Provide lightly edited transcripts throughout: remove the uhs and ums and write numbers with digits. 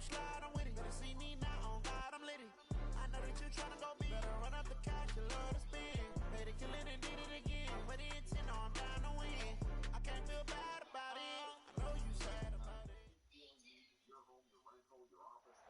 gon' slide, I'm with it. Better see me now, on God, I'm lit it. I know that you tryna go big. Better run up the cash, you love to spend. Better kill it and did it again. Put it in 10, I'm down to win. I can't feel bad about it. I know you sad about it.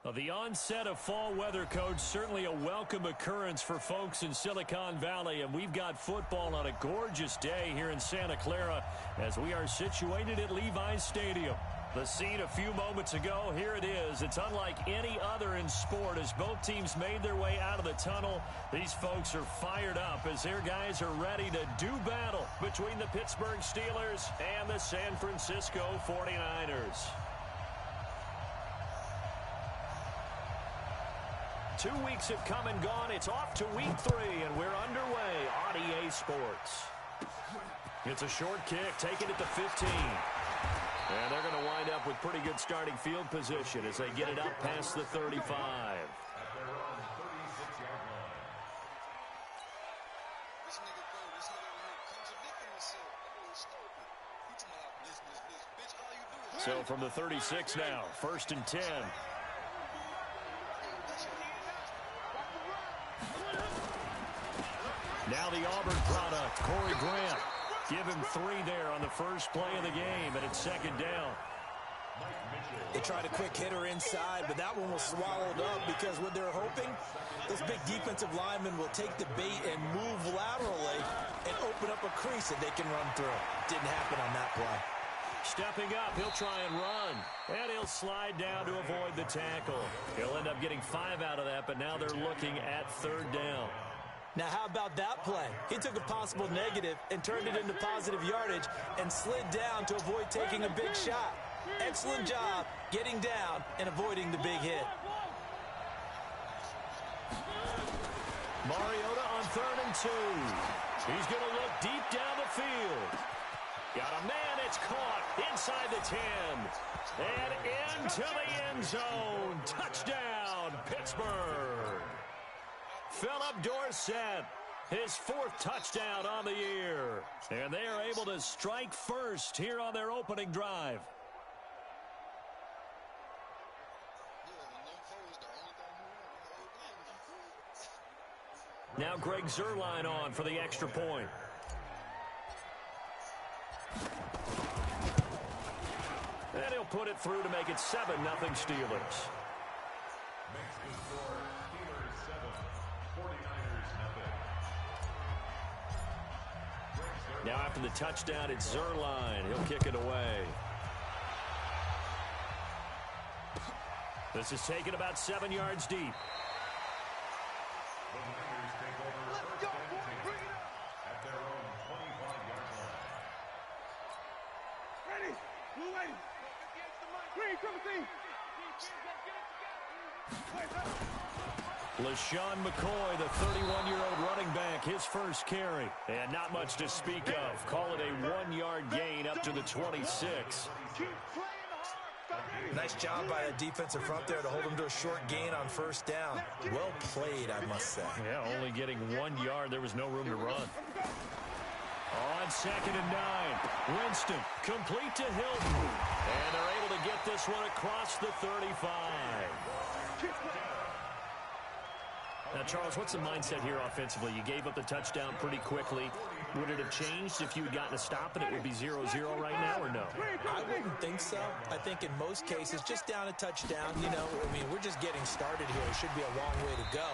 Well, the onset of fall weather, Coach, certainly a welcome occurrence for folks in Silicon Valley, and we've got football on a gorgeous day here in Santa Clara as we are situated at Levi's Stadium. The scene a few moments ago, here it is. It's unlike any other in sport as both teams made their way out of the tunnel. These folks are fired up as their guys are ready to do battle between the Pittsburgh Steelers and the San Francisco 49ers. 2 weeks have come and gone. It's off to week 3, and we're underway on EA Sports. It's a short kick, taken at the 15. And they're going to wind up with pretty good starting field position as they get it up past the 35. So from the 36 now, 1st and 10. Now the Auburn product, Corey Grant. Give him 3 there on the first play of the game, and it's 2nd down. They tried a quick hitter inside, but that one was swallowed up because what they're hoping, those big defensive linemen will take the bait and move laterally and open up a crease that they can run through. Didn't happen on that play. Stepping up, he'll try and run, and he'll slide down to avoid the tackle. He'll end up getting 5 out of that, but now they're looking at 3rd down. Now, how about that play? He took a possible negative and turned it into positive yardage and slid down to avoid taking a big shot. Excellent job getting down and avoiding the big hit. Mariota on 3rd and 2. He's going to look deep down the field. Got a man, it's caught inside the 10. And into the end zone. Touchdown, Pittsburgh. Philip Dorsett, his 4th touchdown on the year. And they are able to strike first here on their opening drive. Now Greg Zuerlein on for the extra point. And he'll put it through to make it 7-0 Steelers. Now after the touchdown, it's Zuerlein. He'll kick it away. This is taken about 7 yards deep. Let's go, boy. Bring it up. At their own 25-yard line. Ready. Blue lady. Green, Timothy. LaShawn McCoy, the 31-year-old running back, his first carry. And not much to speak of. Call it a 1-yard gain up to the 26. Nice job by the defensive front there to hold him to a short gain on 1st down. Well played, I must say. Yeah, only getting 1 yard. There was no room to run. On 2nd and 9, Winston complete to Hilton. And they're able to get this one across the 35. Now, Charles, what's the mindset here offensively? You gave up the touchdown pretty quickly. Would it have changed if you had gotten a stop and it would be 0-0 right now, or no? I wouldn't think so. I think in most cases, just down a touchdown, you know, I mean, we're just getting started here. It should be a long way to go.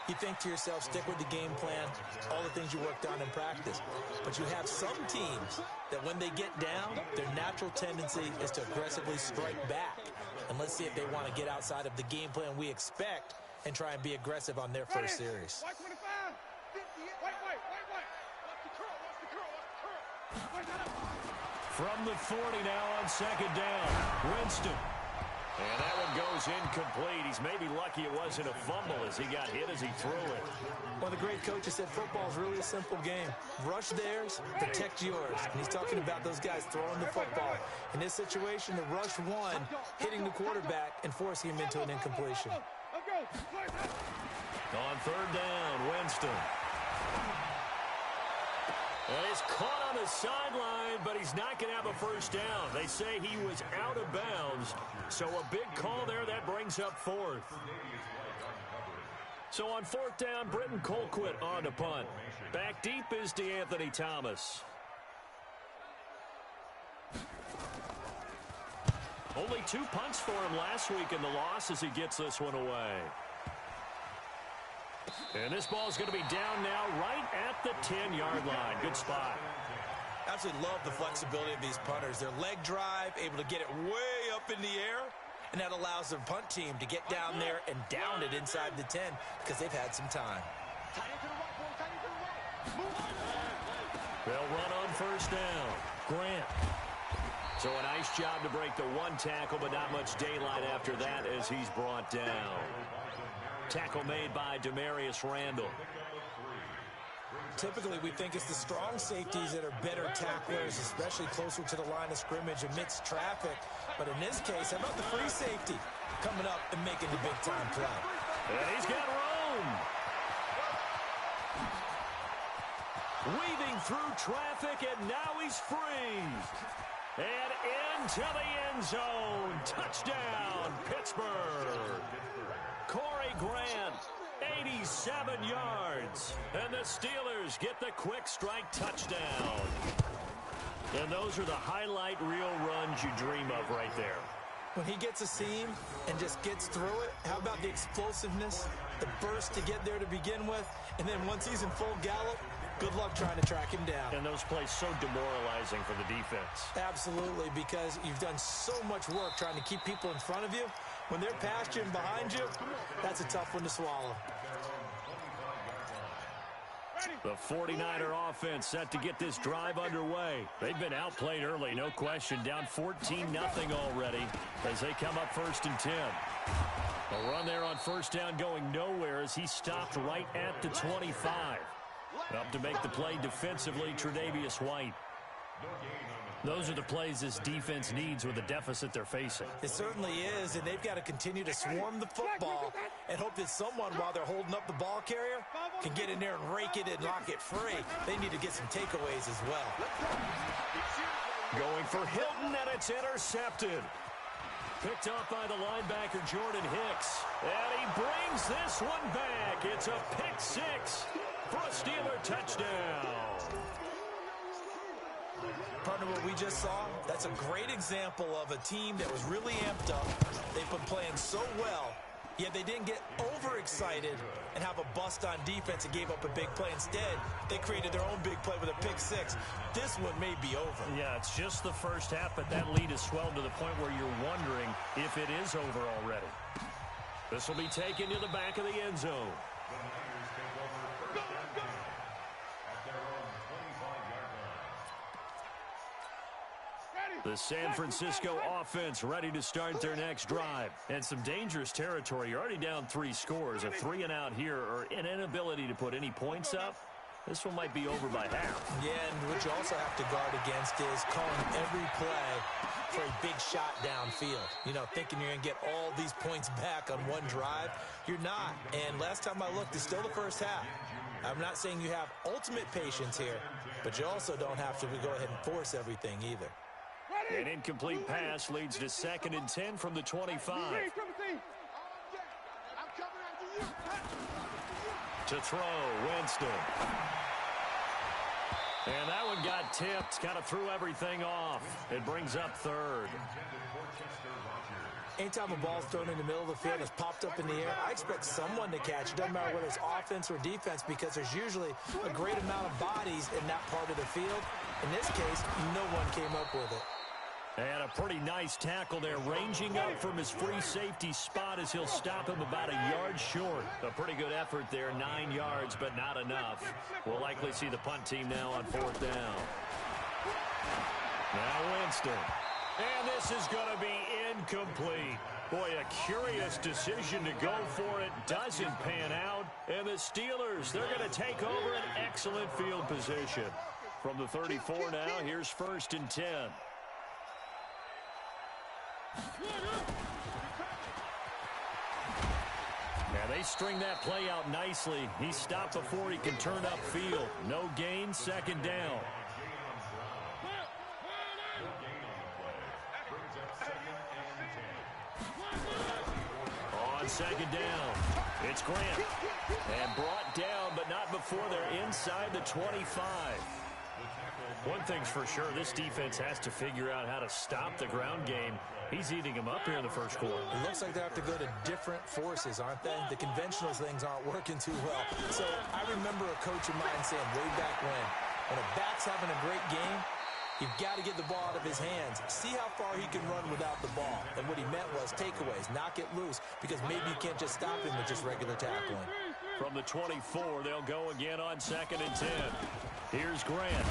You think to yourself, stick with the game plan, all the things you worked on in practice. But you have some teams that when they get down, their natural tendency is to aggressively strike back. And let's see if they want to get outside of the game plan we expect and try and be aggressive on their first series. White 25, 50, white. Watch the curl, watch the curl. From the 40 now on 2nd down, Winston. And that one goes incomplete. He's maybe lucky it wasn't a fumble as he got hit as he threw it. Well, the great coach has said football is really a simple game. Rush theirs, protect yours. And he's talking about those guys throwing the football. In this situation, the rush one, hitting the quarterback and forcing him into an incompletion. On 3rd down, Winston. Well, he's caught on the sideline, but he's not going to have a first down. They say he was out of bounds, so a big call there that brings up fourth. So on fourth down, Britton Colquitt on to punt. Back deep is DeAnthony Thomas. Only 2 punts for him last week in the loss as he gets this one away. And this ball's going to be down now right at the 10-yard line. Good spot. Absolutely love the flexibility of these punters. Their leg drive, able to get it way up in the air, and that allows their punt team to get down there and down it inside the 10 because they've had some time. They'll run on first down. Grant. So a nice job to break the 1 tackle, but not much daylight after that as he's brought down. Tackle made by Demarius Randall. Typically, we think it's the strong safeties that are better tacklers, especially closer to the line of scrimmage amidst traffic. But in this case, how about the free safety coming up and making the big-time play? And he's got room. Weaving through traffic, and now he's free. And into the end zone. Touchdown, Pittsburgh. Corey Grant, 87 yards. And the Steelers get the quick strike touchdown. And those are the highlight reel runs you dream of right there. When he gets a seam and just gets through it, how about the explosiveness, the burst to get there to begin with, and then once he's in full gallop, good luck trying to track him down. And those plays so demoralizing for the defense. Absolutely, because you've done so much work trying to keep people in front of you. When they're past you and behind you, that's a tough one to swallow. The 49er offense set to get this drive underway. They've been outplayed early, no question. Down 14-0 already as they come up 1st and 10. A run there on first down going nowhere as he stopped right at the 25. Up to make the play defensively, Tre'Davious White. Those are the plays this defense needs with the deficit they're facing. It certainly is, and they've got to continue to swarm the football and hope that someone, while they're holding up the ball carrier, can get in there and rake it and lock it free. They need to get some takeaways as well. Going for Hilton, and it's intercepted. Picked off by the linebacker, Jordan Hicks. And he brings this one back. It's a pick six for a Steeler touchdown. Partner, what we just saw, that's a great example of a team that was really amped up. They've been playing so well, yet they didn't get overexcited and have a bust on defense and gave up a big play. Instead, they created their own big play with a pick six. This one may be over. Yeah, it's just the first half, but that lead has swelled to the point where you're wondering if it is over already. This will be taken to the back of the end zone. The San Francisco offense ready to start their next drive. And some dangerous territory. You're already down 3 scores. A 3-and-out here or an inability to put any points up. This one might be over by half. Yeah, and what you also have to guard against is calling every play for a big shot downfield. You know, thinking you're going to get all these points back on one drive. You're not. And last time I looked, it's still the first half. I'm not saying you have ultimate patience here, but you also don't have to go ahead and force everything either. An incomplete pass leads to 2nd and 10 from the 25. To throw, Winston. And that one got tipped. Kind of threw everything off. It brings up 3rd. Anytime a ball's thrown in the middle of the field and it's popped up in the air, I expect someone to catch it. Doesn't matter whether it's offense or defense, because there's usually a great amount of bodies in that part of the field. In this case, no one came up with it. And a pretty nice tackle there, ranging up from his free safety spot as he'll stop him about a yard short. A pretty good effort there, 9 yards, but not enough. We'll likely see the punt team now on 4th down. Now Winston. And this is going to be incomplete. Boy, a curious decision to go for it. Doesn't pan out. And the Steelers, they're going to take over an excellent field position. From the 34 now, here's 1st and 10. And They string that play out nicely. He's stopped before he can turn upfield. No gain, second down. On second down, it's Grant. And brought down, but not before they're inside the 25. One thing's for sure, this defense has to figure out how to stop the ground game. He's eating him up here in the first quarter. It looks like they have to go to different forces, aren't they? The conventional things aren't working too well. So I remember a coach of mine saying way back when a back's having a great game, you've got to get the ball out of his hands. See how far he can run without the ball. And what he meant was takeaways, knock it loose, because maybe you can't just stop him with just regular tackling. From the 24, they'll go again on 2nd and 10. Here's Grant.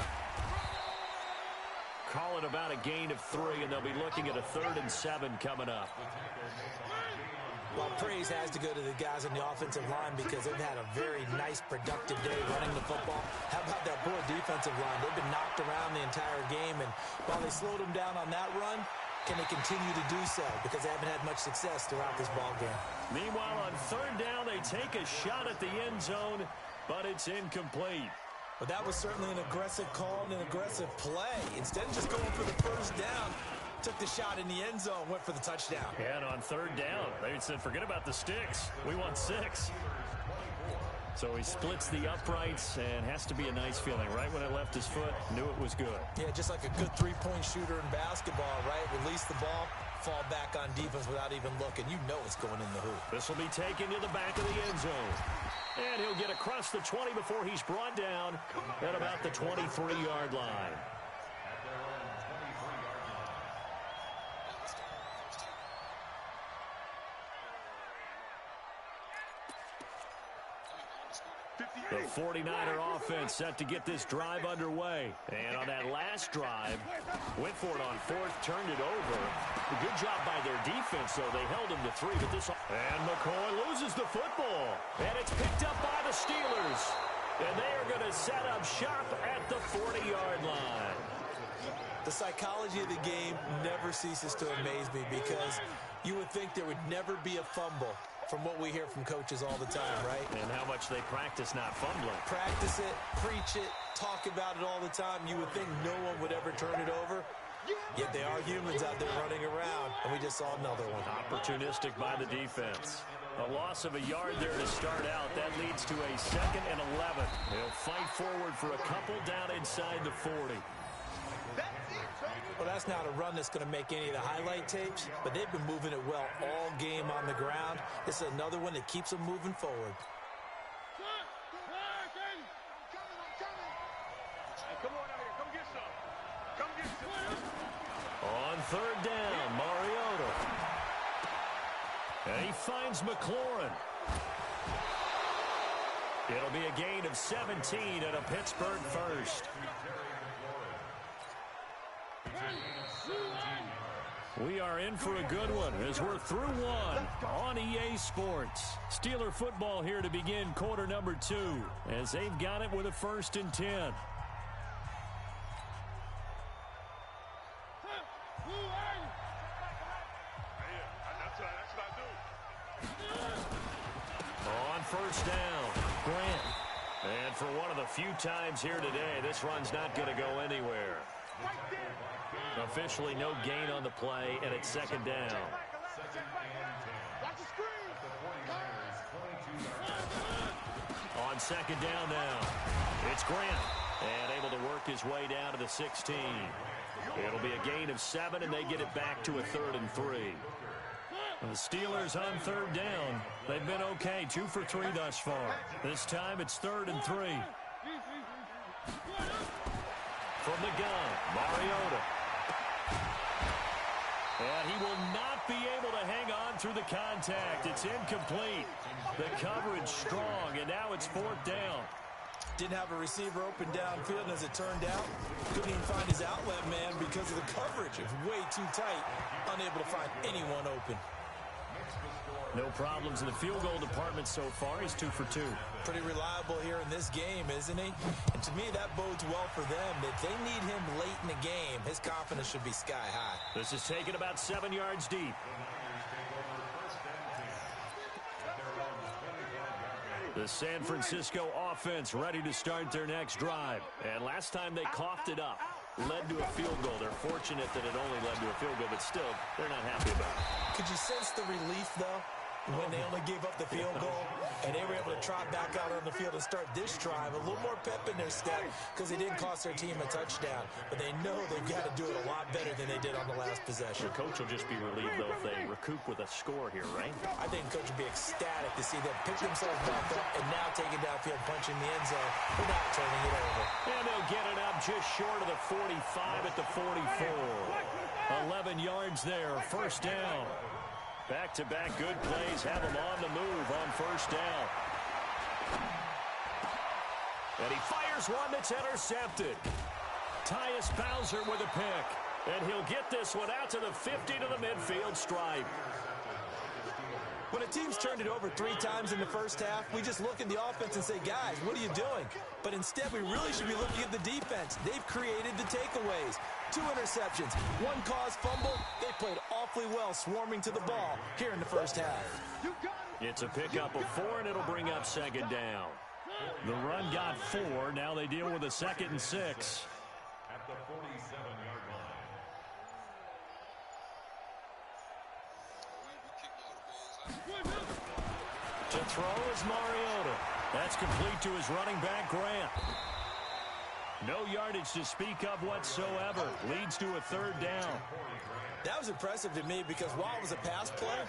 Call it about a gain of 3, and they'll be looking at a 3rd and 7 coming up. Well, praise has to go to the guys on the offensive line because they've had a very nice, productive day running the football. How about that poor defensive line? They've been knocked around the entire game, and while they slowed them down on that run, can they continue to do so? Because they haven't had much success throughout this ball game. Meanwhile, on 3rd down, they take a shot at the end zone, but it's incomplete. But that was certainly an aggressive call and an aggressive play. Instead of just going for the first down, took the shot in the end zone, went for the touchdown. Yeah, and on 3rd down, they said, forget about the sticks. We want 6. So he splits the uprights and has to be a nice feeling. Right when it left his foot, knew it was good. Yeah, just like a good three-point shooter in basketball, right? Release the ball, fall back on defense without even looking. You know it's going in the hoop. This will be taken to the back of the end zone. And he'll get across the 20 before he's brought down at about the 23-yard line. The 49er offense set to get this drive underway. And on that last drive, went for it on 4th, turned it over. A good job by their defense, though. They held him to 3. But this, and McCoy loses the football. And it's picked up by the Steelers. And they are going to set up shop at the 40-yard line. The psychology of the game never ceases to amaze me because you would think there would never be a fumble from what we hear from coaches all the time, right? And how much they practice not fumbling. Practice it, preach it, talk about it all the time. You would think no one would ever turn it over. Yet they are humans out there running around, and we just saw another one. Opportunistic by the defense. A loss of a yard there to start out. That leads to a 2nd and 11. They'll fight forward for a couple down inside the 40. Well, that's not a run that's going to make any of the highlight tapes, but they've been moving it well all game on the ground. This is another one that keeps them moving forward. Come on out here. Come get some. Come get some. On 3rd down, Mariota. And he finds McLaurin. It'll be a gain of 17 and a Pittsburgh first. We are in for a good one as we're through one on EA Sports. Steeler football here to begin quarter number 2 as they've got it with a 1st and 10. On 1st down, Grant. And for one of the few times here today, this run's not going to go anywhere. Officially no gain on the play, and it's 2nd down. On 2nd down now, it's Grant. And able to work his way down to the 16. It'll be a gain of 7, and they get it back to a 3rd and 3. And the Steelers on 3rd down. They've been okay, 2 for 3 thus far. This time it's 3rd and 3. From the gun, Mariota. And he will not be able to hang on through the contact. It's incomplete. The coverage strong, and now it's 4th down. Didn't have a receiver open downfield, and as it turned out, couldn't even find his outlet man because of the coverage. It was way too tight, unable to find anyone open. No problems in the field goal department so far. He's 2 for 2. Pretty reliable here in this game, isn't he? And to me, that bodes well for them. If they need him late in the game, his confidence should be sky high. This is taken about 7 yards deep. The San Francisco offense ready to start their next drive. And last time they coughed it up, led to a field goal. They're fortunate that it only led to a field goal, but still, they're not happy about it. Could you sense the relief, though, when they only gave up the field goal and they were able to trot back out on the field and start this drive? A little more pep in their step because they didn't cost their team a touchdown, but they know they've got to do it a lot better than they did on the last possession. The coach will just be relieved, though, if they recoup with a score here, right? I think the coach will be ecstatic to see them pick themselves back up and now take it downfield, punching the end zone without turning it over. And they'll get it up just short of the 45 at the 44. 11 yards there, first down. Back-to-back good plays have him on the move on first down. And he fires one that's intercepted. Tyus Bowser with a pick. And he'll get this one out to the 50 to the midfield stripe. When a team's turned it over 3 times in the first half, we just look at the offense and say, guys, what are you doing? But instead, we really should be looking at the defense. They've created the takeaways. 2 interceptions, 1 caused fumble. They played awfully well swarming to the ball here in the first half. It's a pickup of 4, and it'll bring up second down. The run got 4. Now they deal with a 2nd and 6. At the 47-yard line. To throw is Mariota. That's complete to his running back, Grant. No yardage to speak of whatsoever. Leads to a 3rd down. That was impressive to me because while it was a pass play,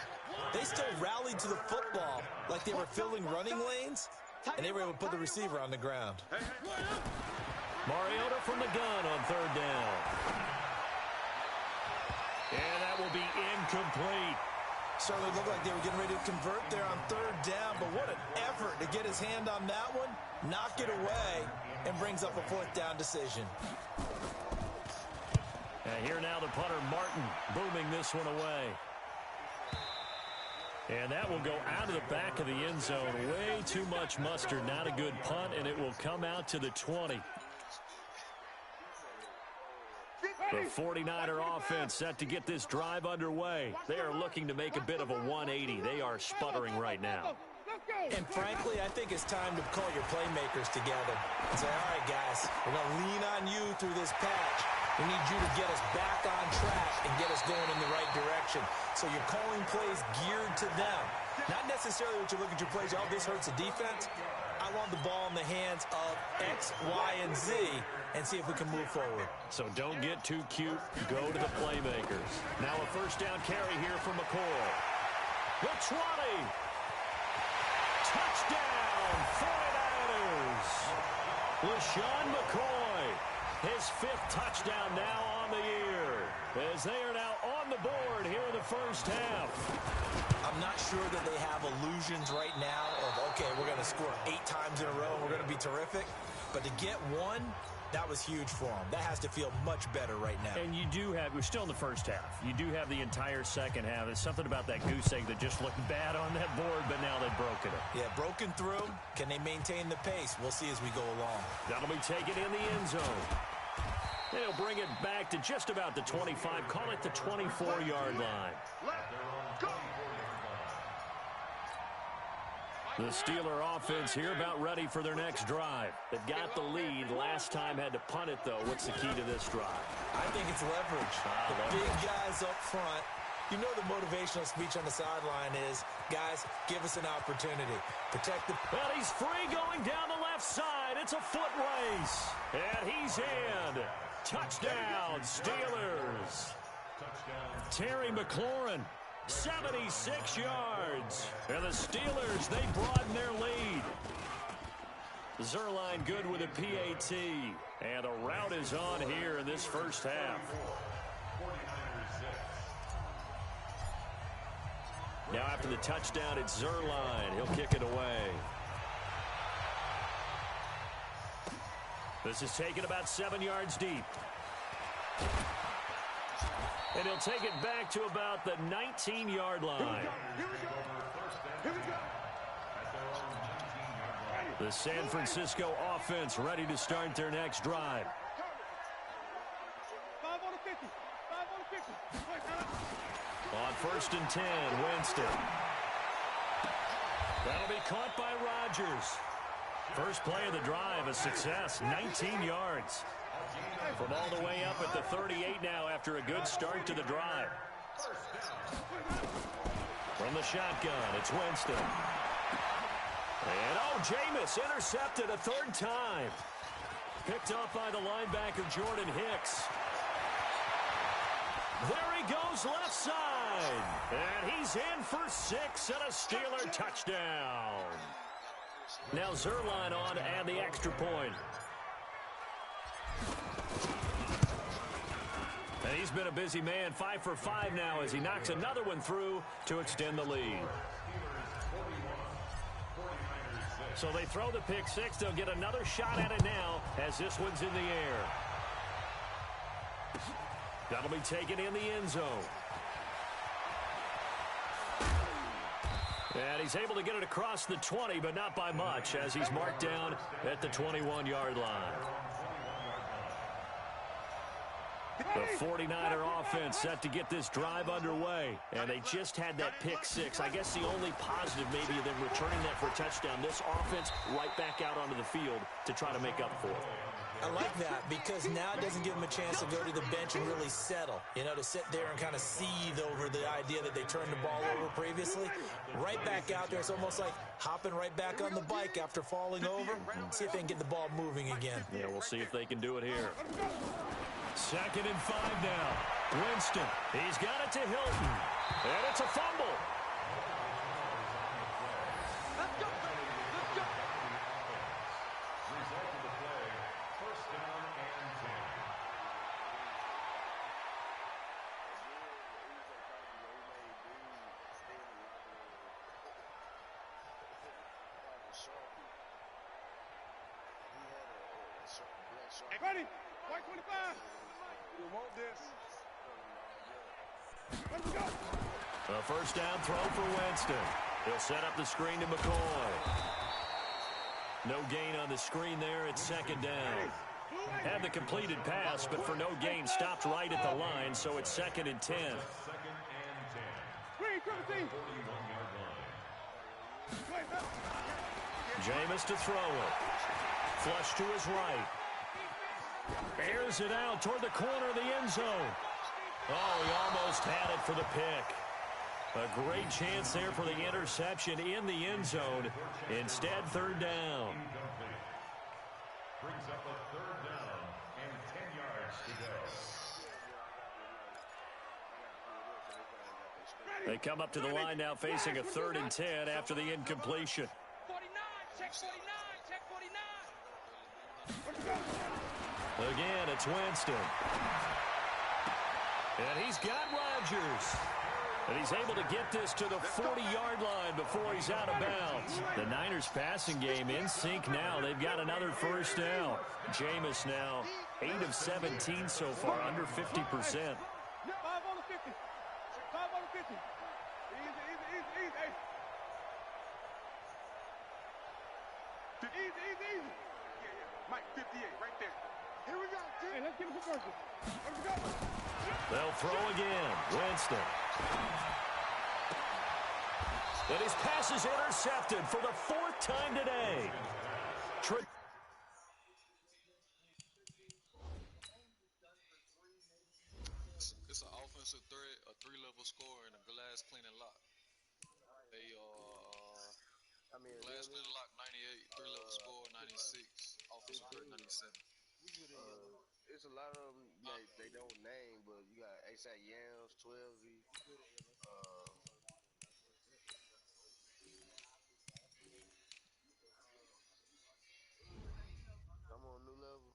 they still rallied to the football like they were filling running lanes, and they were able to put the receiver on the ground. Mariota from the gun on 3rd down. And that will be incomplete. Certainly looked like they were getting ready to convert there on 3rd down, but what an effort to get his hand on that one, knock it away, and brings up a 4th down decision. And here now the punter, Martin, booming this one away. And that will go out of the back of the end zone. Way too much mustard. Not a good punt, and it will come out to the 20. The 49er offense set to get this drive underway. They are looking to make a bit of a 180. They are sputtering right now. And frankly, I think it's time to call your playmakers together and say, all right, guys, we're going to lean on you through this patch. We need you to get us back on track and get us going in the right direction. So you're calling plays geared to them. Not necessarily what you look at your plays, oh, this hurts the defense. I want the ball in the hands of X, Y, and Z and see if we can move forward. So don't get too cute. Go to the playmakers. Now a first down carry here from McCoy. The 20. Touchdown, 49ers. LaShawn McCoy, his 5th touchdown now on the year, as they are now on the board here in the first half. I'm not sure that they have illusions right now of, okay, we're going to score 8 times in a row and we're going to be terrific. But to get 1, that was huge for them. That has to feel much better right now. And you do have, we're still in the first half. You do have the entire second half. There's something about that goose egg that just looked bad on that board, but now they've broken it. Yeah, broken through. Can they maintain the pace? We'll see as we go along. That'll be taken in the end zone. They'll bring it back to just about the 25. Call it the 24-yard line. The Steeler offense here about ready for their next drive. They've got the lead. Last time had to punt it, though. What's the key to this drive? I think it's leverage. The big guys up front. You know the motivational speech on the sideline is, guys, give us an opportunity. Protect the... Well, he's free going down the left side. It's a foot race. And he's in. Touchdown, Steelers. Terry McLaurin, 76 yards. And the Steelers, they broaden their lead. Zerline good with a PAT. And a rout is on here in this first half. Now after the touchdown, it's Zerline. He'll kick it away. This is taken about 7 yards deep. And he'll take it back to about the 19-yard line. The San Francisco offense ready to start their next drive. 5 on the 50. 5 on the 50. On 1st and 10, Winston. That'll be caught by Rodgers. First play of the drive, a success, 19 yards. From all the way up at the 38 now after a good start to the drive. From the shotgun, it's Winston. And, Jameis intercepted a third time. Picked up by the linebacker, Jordan Hicks. There he goes left side. And he's in for 6 and a Steeler touchdown. Now Zerline on and the extra point. And he's been a busy man, 5 for 5 now as he knocks another one through to extend the lead. So they throw the pick six. They'll get another shot at it now as this one's in the air. That'll be taken in the end zone. And he's able to get it across the 20, but not by much as he's marked down at the 21-yard line. The 49er offense set to get this drive underway, and they just had that pick six. I guess the only positive maybe of them returning that for a touchdown. This offense right back out onto the field to try to make up for it. I like that because now it doesn't give them a chance to go to the bench and really settle, to sit there and kind of seethe over the idea that they turned the ball over previously. Right back out there, it's almost like hopping right back on the bike after falling over. See if they can get the ball moving again. Yeah, we'll see if they can do it here. 2nd and 5 now. Winston, he's got it to Hilton, and it's a fumble. Let's go. Let's go. Result of the play, first down and 10. Hey, buddy, white 25. You want this? Let's go. A first down throw for Winston. He'll set up the screen to McCoy. No gain on the screen there. It's 2nd down. Had the completed pass, but for no gain, stopped right at the line, so it's 2nd and 10. 2nd and 10. Green, 17. 41-yard line. Jameis to throw it. Flush to his right. Airs it out toward the corner of the end zone. Oh, he almost had it for the pick. A great chance there for the interception in the end zone. Instead, 3rd down. Incomplete. Brings up a 3rd down and 10 yards to go. They come up to the line now facing a 3rd and 10 after the incompletion. 49, check 49, check 49. Again, it's Winston. And he's got Rodgers. And he's able to get this to the 40-yard line before he's out of bounds. The Niners passing game in sync now. They've got another first down. Jameis now 8 of 17 so far, under 50%. 5 on the 50. 5 on the 50. Easy. Easy. Yeah. Mike, 58, right there. Here we go. Hey, let's get him for first. Let's go. They'll throw again. Winston. And his pass is intercepted for the 4th time today. It's an offensive threat, a 3-level score, and a glass cleaning lock. They glass cleaning lock 98, 3-level score 96, offensive threat 97. It's a lot of them they don't name, but you got ASAP Yams, 12V. I'm on new level.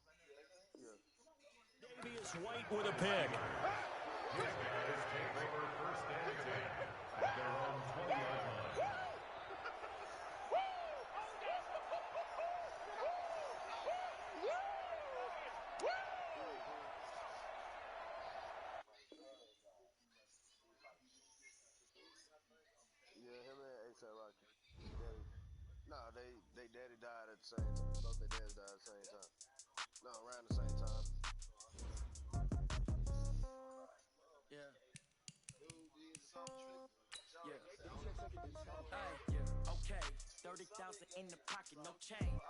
Yeah. Davius White with a pick. These guys take over 1st and 10 at their own 20-yard line. Yeah, him and ASAP Rocky. They daddy died at the same time. Both their dads died at the same time. No, around the same time. okay. 30,000 in the pocket, no change.